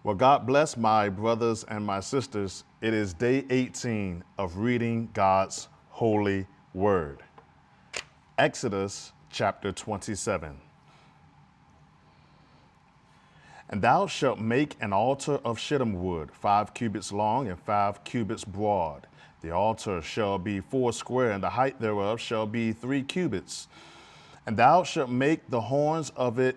Well, God bless my brothers and my sisters. It is day 18 of reading God's holy word. Exodus chapter 27. And thou shalt make an altar of shittim wood, 5 cubits long and 5 cubits broad. The altar shall be 4 square, and the height thereof shall be 3 cubits. And thou shalt make the horns of it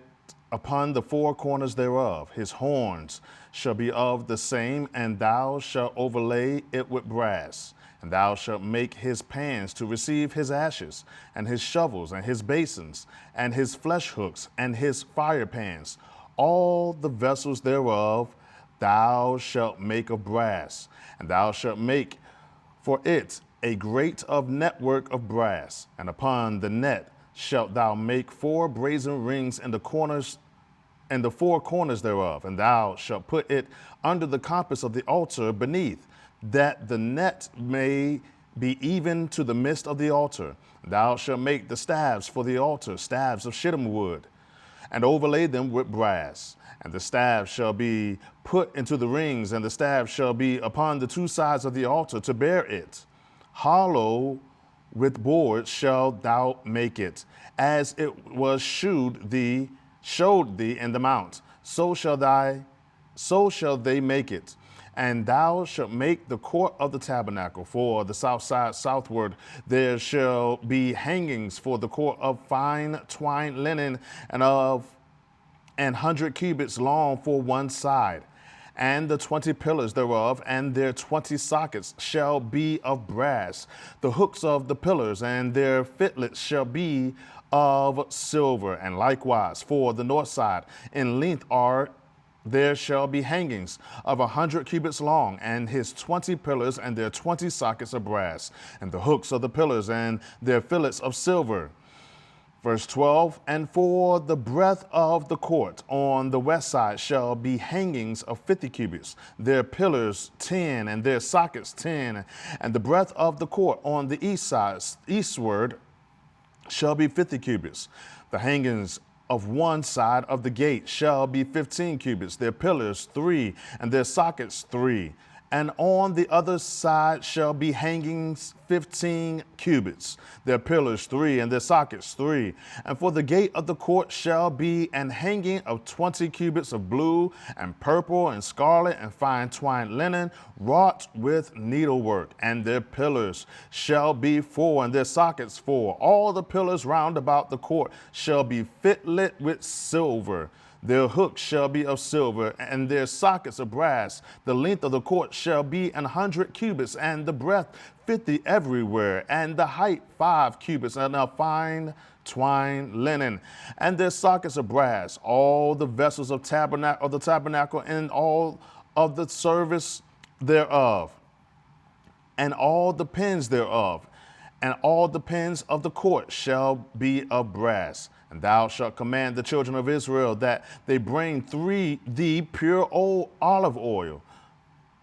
upon the 4 corners thereof. His horns shall be of the same, and thou shalt overlay it with brass. And thou shalt make his pans to receive his ashes, and his shovels, and his basins, and his flesh hooks, and his fire pans. All the vessels thereof thou shalt make of brass. And thou shalt make for it a grate of network of brass, and upon the net shalt thou make 4 brazen rings in the corners and the 4 corners thereof, and thou shalt put it under the compass of the altar beneath, that the net may be even to the midst of the altar. Thou shalt make the staves for the altar, staves of shittim wood, and overlay them with brass. And the staves shall be put into the rings, and the staves shall be upon the 2 sides of the altar to bear it. Hollow with boards shalt thou make it, as it was showed thee in the mount. So shall they make it. And thou shalt make the court of the tabernacle for the south side southward. There shall be hangings for the court of fine twined linen, and 100 cubits long for one side. And the 20 pillars thereof, and their 20 sockets shall be of brass. The hooks of the pillars and their fitlets shall be of silver. And likewise for the north side, in length there shall be hangings of 100 cubits long, and his 20 pillars and their 20 sockets of brass, and the hooks of the pillars and their fillets of silver. Verse 12, and for the breadth of the court on the west side shall be hangings of 50 cubits, their pillars 10, and their sockets 10. And the breadth of the court on the east side, eastward, shall be 50 cubits. The hangings of one side of the gate shall be 15 cubits, their pillars 3, and their sockets 3. And on the other side shall be hangings 15 cubits, their pillars 3, and their sockets 3. And for the gate of the court shall be an hanging of 20 cubits of blue and purple and scarlet and fine twined linen, wrought with needlework. And their pillars shall be 4, and their sockets 4. All the pillars round about the court shall be fitlet with silver. Their hooks shall be of silver, and their sockets of brass. The length of the court shall be 100 cubits, and the breadth 50 everywhere, and the height 5 cubits, and a fine twined linen. And their sockets of brass. All the vessels of the tabernacle, and all of the service thereof, and all the pins thereof, and all the pins of the court shall be of brass. And thou shalt command the children of Israel that they bring thee pure olive oil.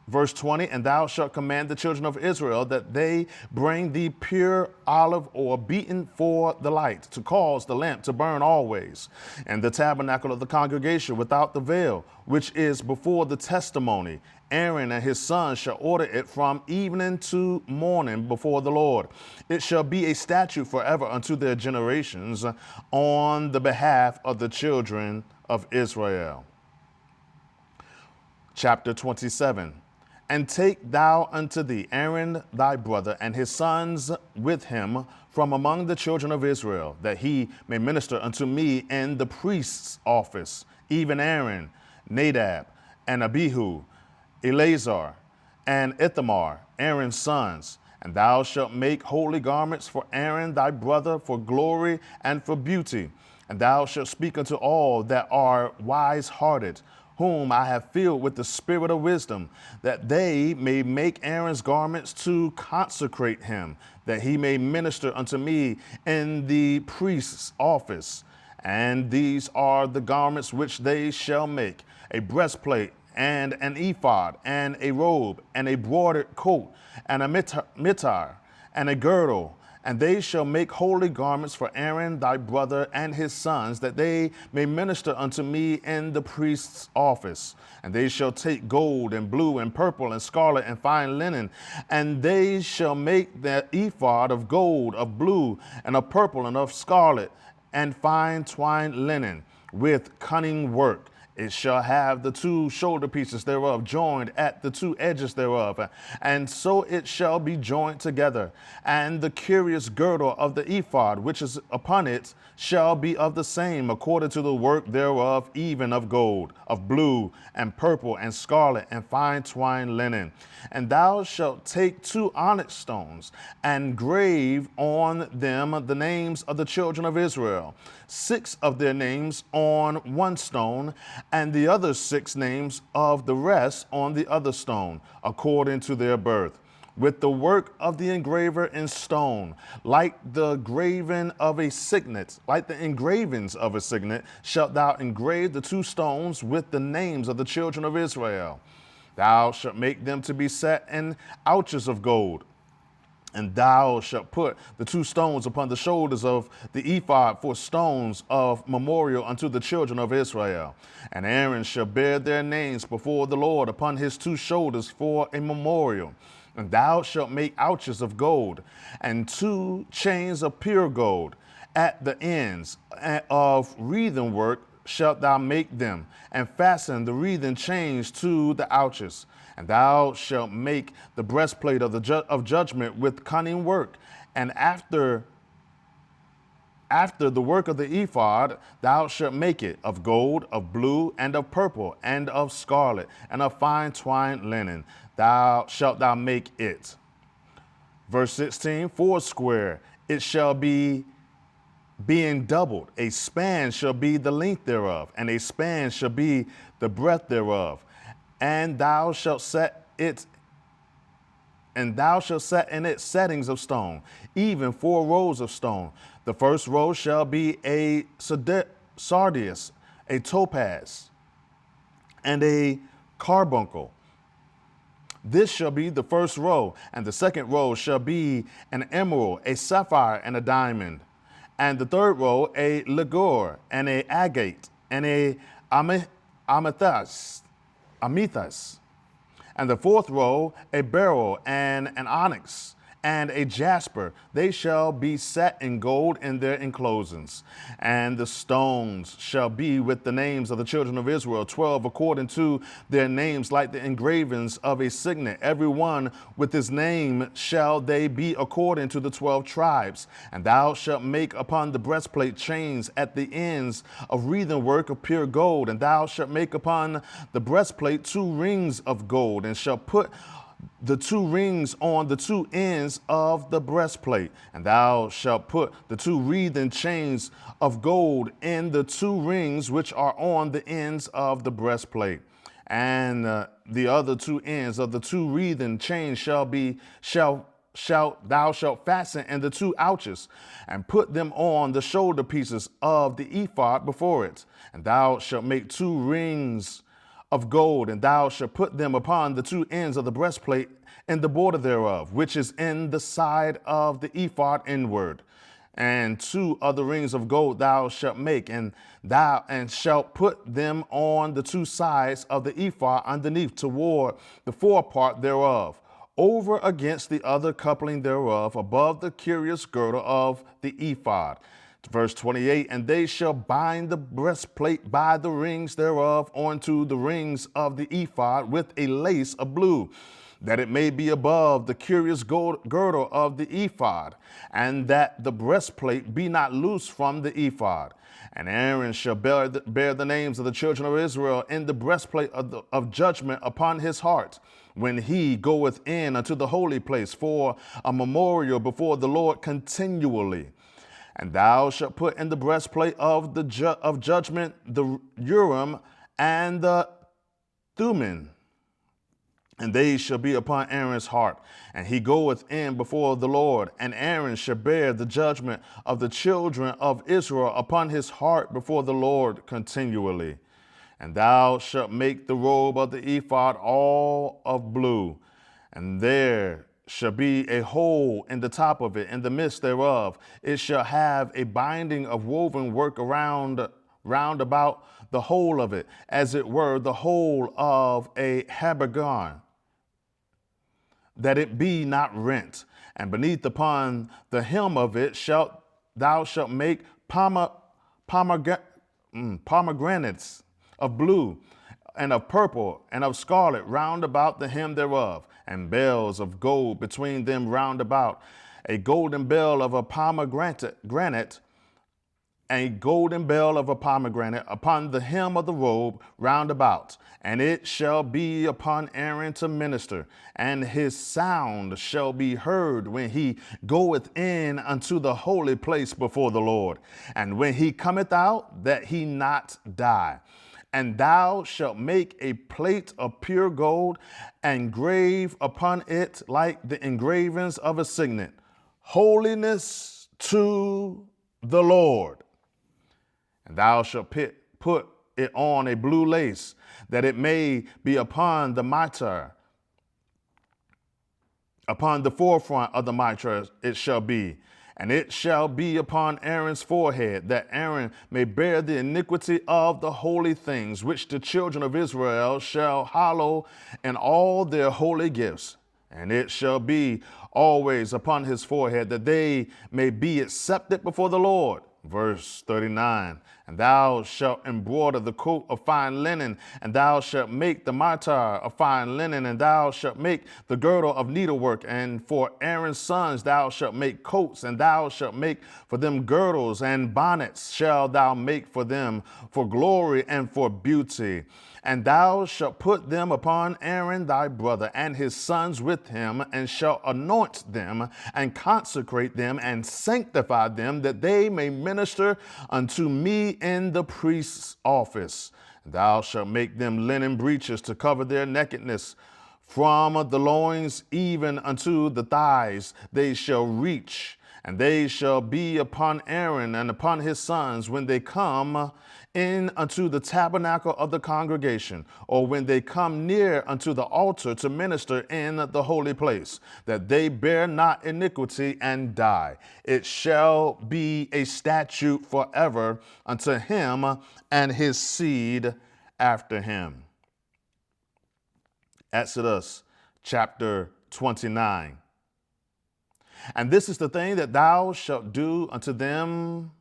Verse 20, and thou shalt command the children of Israel that they bring thee pure olive oil beaten for the light, to cause the lamp to burn always. And the tabernacle of the congregation without the veil, which is before the testimony, Aaron and his sons shall order it from evening to morning before the Lord. It shall be a statute forever unto their generations on the behalf of the children of Israel. Chapter 27. And take thou unto thee Aaron thy brother and his sons with him from among the children of Israel, that he may minister unto me in the priest's office, even Aaron, Nadab, and Abihu, Eleazar, and Ithamar, Aaron's sons. And thou shalt make holy garments for Aaron thy brother, for glory and for beauty. And thou shalt speak unto all that are wise-hearted, whom I have filled with the spirit of wisdom, that they may make Aaron's garments to consecrate him, that he may minister unto me in the priest's office. And these are the garments which they shall make: a breastplate, and an ephod, and a robe, and a broidered coat, and a mitre, and a girdle, And they shall make holy garments for Aaron thy brother and his sons, that they may minister unto me in the priest's office. And they shall take gold and blue and purple and scarlet and fine linen, and they shall make the ephod of gold, of blue, and of purple, and of scarlet, and fine twined linen, with cunning work. It shall have the two shoulder pieces thereof joined at the two edges thereof, and so it shall be joined together. And the curious girdle of the ephod, which is upon it, shall be of the same, according to the work thereof, even of gold, of blue, and purple, and scarlet, and fine twined linen. And thou shalt take 2 onyx stones, and grave on them the names of the children of Israel, 6 of their names on one stone, and the other 6 names of the rest on the other stone, according to their birth, with the work of the engraver in stone, like the graven of a signet, like the engravings of a signet, shalt thou engrave the 2 stones with the names of the children of Israel. Thou shalt make them to be set in ouches of gold. And thou shalt put the 2 stones upon the shoulders of the ephod for stones of memorial unto the children of Israel. And Aaron shall bear their names before the Lord upon his 2 shoulders for a memorial. And thou shalt make ouches of gold, and 2 chains of pure gold. At the ends of wreathen work shalt thou make them, and fasten the wreathen chains to the ouches. And thou shalt make the breastplate of of judgment with cunning work. And after the work of the ephod, thou shalt make it of gold, of blue, and of purple, and of scarlet, and of fine twined linen. Thou shalt make it. Verse 16, 4 it shall be, being doubled. A span shall be the length thereof, and a span shall be the breadth thereof. And thou shalt set in it settings of stone, even 4 rows of stone. The first row shall be a sardius, a topaz, and a carbuncle. This shall be the first row, and the second row shall be an emerald, a sapphire, and a diamond. And the third row, a ligure, and a agate, and a amethyst. And the fourth row, a beryl, and an onyx, and a jasper. They shall be set in gold in their enclosings. And the stones shall be with the names of the children of Israel, 12 according to their names, like the engravings of a signet. Every one with his name shall they be according to the 12 tribes. And thou shalt make upon the breastplate chains at the ends of wreathen work of pure gold. And thou shalt make upon the breastplate 2 rings of gold, and shalt put the 2 rings on the 2 ends of the breastplate. And thou shalt put the 2 wreathen chains of gold in the 2 rings which are on the ends of the breastplate. And the other 2 ends of the 2 wreathen chains thou shalt fasten in the 2 ouches, and put them on the shoulder pieces of the ephod before it. And thou shalt make 2 rings of gold, and thou shalt put them upon the 2 ends of the breastplate in the border thereof, which is in the side of the ephod inward. And 2 other rings of gold thou shalt make, and shalt put them on the 2 sides of the ephod underneath toward the forepart thereof, over against the other coupling thereof, above the curious girdle of the ephod. Verse 28, and they shall bind the breastplate by the rings thereof onto the rings of the ephod with a lace of blue, that it may be above the curious girdle of the ephod, and that the breastplate be not loose from the ephod. And Aaron shall bear the names of the children of Israel in the breastplate of judgment upon his heart, when he goeth in unto the holy place for a memorial before the Lord continually. And thou shalt put in the breastplate of judgment the Urim and the Thummim, and they shall be upon Aaron's heart. And he goeth in before the Lord, and Aaron shall bear the judgment of the children of Israel upon his heart before the Lord continually. And thou shalt make the robe of the ephod all of blue, and there shall be a hole in the top of it, in the midst thereof. It shall have a binding of woven work round about the whole of it, as it were the whole of a habergeon, that it be not rent. And beneath upon the hem of it thou shalt make pomegranates of blue and of purple and of scarlet round about the hem thereof, and bells of gold between them round about, a golden bell of a pomegranate, a golden bell of a pomegranate upon the hem of the robe round about. And it shall be upon Aaron to minister, and his sound shall be heard when he goeth in unto the holy place before the Lord, and when he cometh out, that he not die. And thou shalt make a plate of pure gold, and grave upon it like the engravings of a signet, holiness to the Lord. And thou shalt put it on a blue lace, that it may be upon the mitre, upon the forefront of the mitre it shall be. And it shall be upon Aaron's forehead, that Aaron may bear the iniquity of the holy things, which the children of Israel shall hallow in all their holy gifts. And it shall be always upon his forehead, that they may be accepted before the Lord. Verse 39, and thou shalt embroider the coat of fine linen, and thou shalt make the mitre of fine linen, and thou shalt make the girdle of needlework. And for Aaron's sons thou shalt make coats, and thou shalt make for them girdles, and bonnets shalt thou make for them, for glory and for beauty. And thou shalt put them upon Aaron thy brother and his sons with him, and shalt anoint them, and consecrate them, and sanctify them, that they may minister unto me in the priest's office. And thou shalt make them linen breeches to cover their nakedness. From the loins even unto the thighs they shall reach, and they shall be upon Aaron and upon his sons when they come in unto the tabernacle of the congregation, or when they come near unto the altar to minister in the holy place, that they bear not iniquity and die. It shall be a statute forever unto him and his seed after him. Exodus chapter 29. And this is the thing that thou shalt do unto them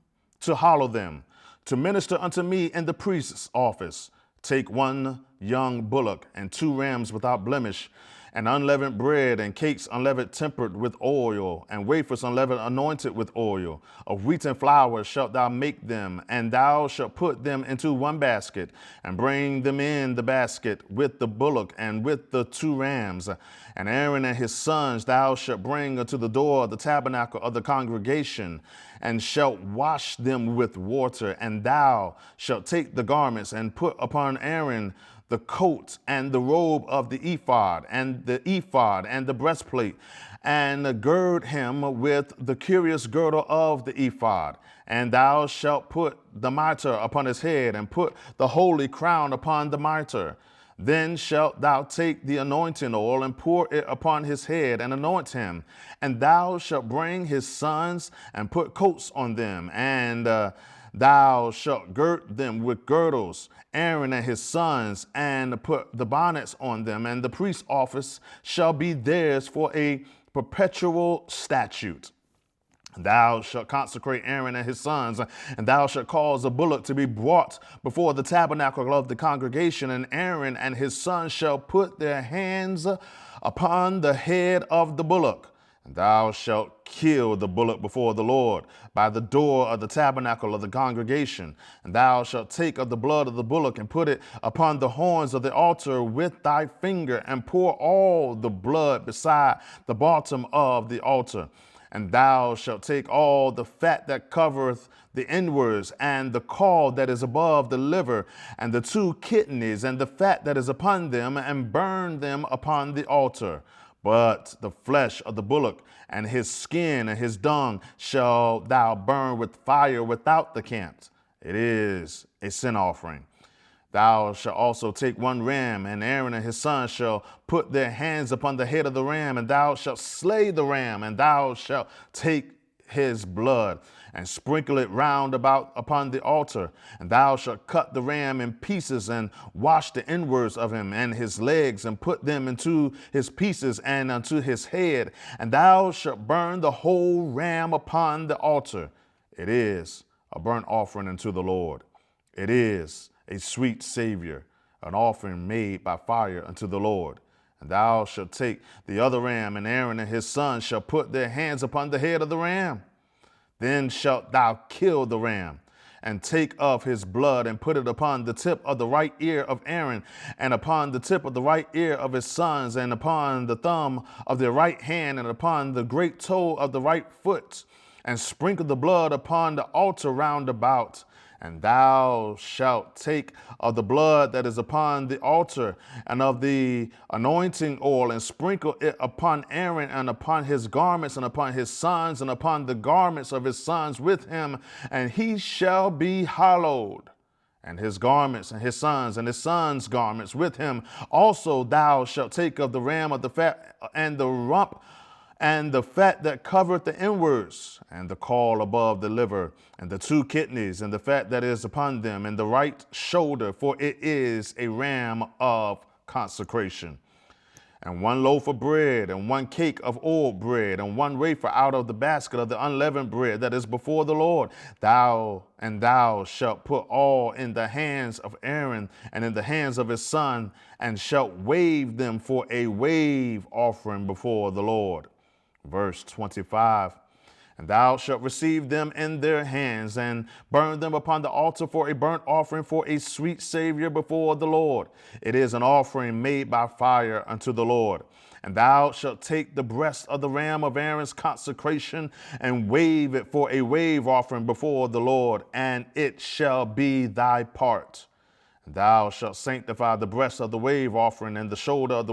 to hallow them, to minister unto me in the priest's office. Take one young bullock and 2 rams without blemish, and unleavened bread, and cakes unleavened tempered with oil, and wafers unleavened anointed with oil. Of wheat and flour shalt thou make them, and thou shalt put them into one basket, and bring them in the basket with the bullock and with the 2 rams. And Aaron and his sons thou shalt bring unto the door of the tabernacle of the congregation, and shalt wash them with water. And thou shalt take the garments and put upon Aaron the coat and the robe of the ephod and the breastplate, and gird him with the curious girdle of the ephod. And thou shalt put the mitre upon his head, and put the holy crown upon the mitre. Then shalt thou take the anointing oil and pour it upon his head, and anoint him. And thou shalt bring his sons and put coats on them, and thou shalt gird them with girdles, Aaron and his sons, and put the bonnets on them. And the priest's office shall be theirs for a perpetual statute. Thou shalt consecrate Aaron and his sons, and thou shalt cause a bullock to be brought before the tabernacle of the congregation, and Aaron and his sons shall put their hands upon the head of the bullock. And thou shalt kill the bullock before the Lord by the door of the tabernacle of the congregation. And thou shalt take of the blood of the bullock and put it upon the horns of the altar with thy finger, and pour all the blood beside the bottom of the altar. And thou shalt take all the fat that covereth the inwards, and the caul that is above the liver, and the 2 kidneys, and the fat that is upon them, and burn them upon the altar. But the flesh of the bullock and his skin and his dung shall thou burn with fire without the camp. It is a sin offering. Thou shalt also take one ram, and Aaron and his sons shall put their hands upon the head of the ram, and thou shalt slay the ram, and thou shalt take his blood and sprinkle it round about upon the altar. And thou shalt cut the ram in pieces and wash the inwards of him and his legs and put them into his pieces and unto his head. And thou shalt burn the whole ram upon the altar. It is a burnt offering unto the Lord. It is a sweet Savior, an offering made by fire unto the Lord. And thou shalt take the other ram, and Aaron and his sons shall put their hands upon the head of the ram. Then shalt thou kill the ram, and take of his blood, and put it upon the tip of the right ear of Aaron, and upon the tip of the right ear of his sons, and upon the thumb of their right hand, and upon the great toe of the right foot, and sprinkle the blood upon the altar round about. And thou shalt take of the blood that is upon the altar and of the anointing oil, and sprinkle it upon Aaron and upon his garments and upon his sons and upon the garments of his sons with him, and he shall be hallowed. And his garments and his sons' garments with him. Also thou shalt take of the ram of the fat and the rump and the fat that covereth the inwards, and the caul above the liver, and the two kidneys, and the fat that is upon them, and the right shoulder, for it is a ram of consecration. And one loaf of bread, and one cake of oiled bread, and one wafer out of the basket of the unleavened bread that is before the Lord. Thou shalt put all in the hands of Aaron and in the hands of his son, and shalt wave them for a wave offering before the Lord. Verse 25, and thou shalt receive them in their hands and burn them upon the altar for a burnt offering, for a sweet Savior before the Lord. It is an offering made by fire unto the Lord. And thou shalt take the breast of the ram of Aaron's consecration and wave it for a wave offering before the Lord, and it shall be thy part. And thou shalt sanctify the breast of the wave offering and the shoulder of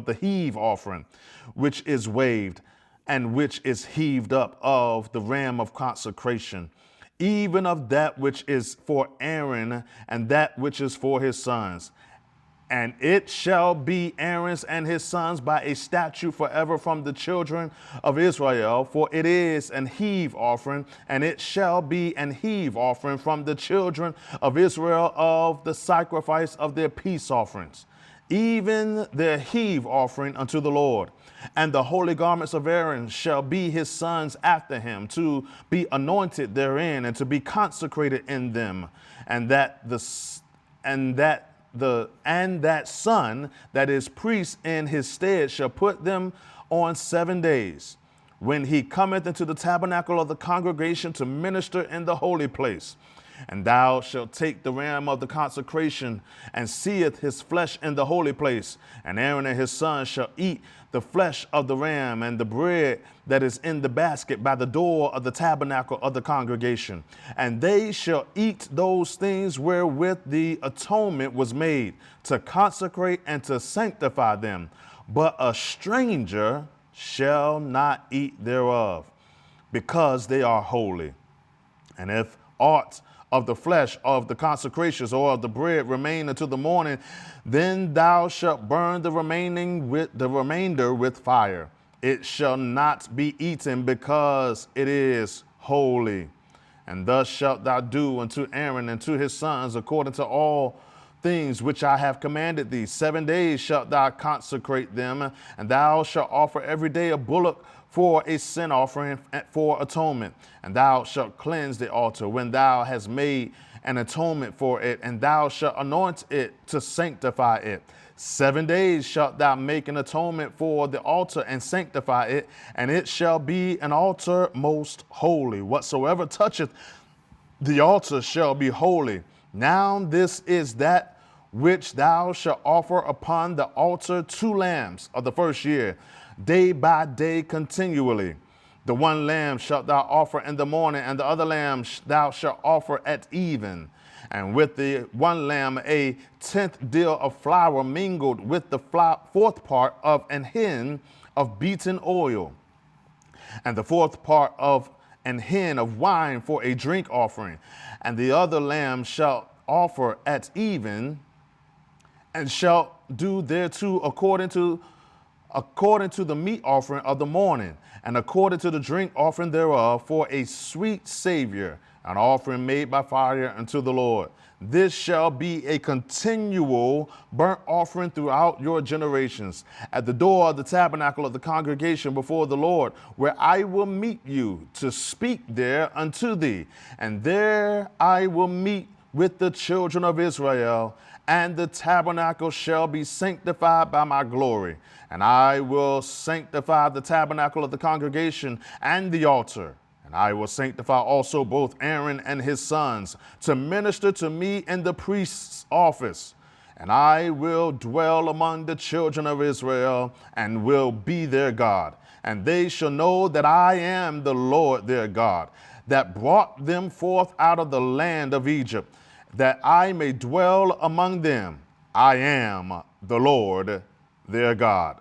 the heave offering, which is waved, and which is heaved up of the ram of consecration, even of that which is for Aaron and that which is for his sons. And it shall be Aaron's and his sons by a statute forever from the children of Israel, for it is an heave offering, and it shall be an heave offering from the children of Israel of the sacrifice of their peace offerings, even their heave offering unto the Lord. And the holy garments of Aaron shall be his sons after him, to be anointed therein and to be consecrated in them, and that son that is priest in his stead shall put them on 7 days, when he cometh into the tabernacle of the congregation to minister in the holy place. And thou shalt take the ram of the consecration, and seeth his flesh in the holy place. And Aaron and his sons shall eat the flesh of the ram and the bread that is in the basket by the door of the tabernacle of the congregation. And they shall eat those things wherewith the atonement was made, to consecrate and to sanctify them. But a stranger shall not eat thereof, because they are holy. And if aught of the flesh of the consecrations or of the bread remain until the morning, then thou shalt burn the remainder with fire. It shall not be eaten, because it is holy. And thus shalt thou do unto Aaron and to his sons according to all things which I have commanded thee. 7 days shalt thou consecrate them, and thou shalt offer every day a bullock for a sin offering for atonement. And thou shalt cleanse the altar when thou hast made an atonement for it, and thou shalt anoint it to sanctify it. 7 days shalt thou make an atonement for the altar and sanctify it, and it shall be an altar most holy. Whatsoever toucheth the altar shall be holy. Now this is that which thou shalt offer upon the altar: 2 lambs of the first year, day by day continually. The one lamb shalt thou offer in the morning, and the other lamb thou shalt offer at even. And with the one lamb 1/10 deal of flour mingled with the 4th part of an hin of beaten oil, and the 4th part of an hin of wine for a drink offering. And the other lamb shalt offer at even, and shalt do thereto according to the meat offering of the morning, and according to the drink offering thereof, for a sweet Savior, an offering made by fire unto the Lord. This shall be a continual burnt offering throughout your generations, at the door of the tabernacle of the congregation before the Lord, where I will meet you to speak there unto thee. And there I will meet with the children of Israel, and the tabernacle shall be sanctified by my glory. And I will sanctify the tabernacle of the congregation and the altar. And I will sanctify also both Aaron and his sons to minister to me in the priest's office. And I will dwell among the children of Israel and will be their God. And they shall know that I am the Lord their God, that brought them forth out of the land of Egypt, that I may dwell among them. I am the Lord their God.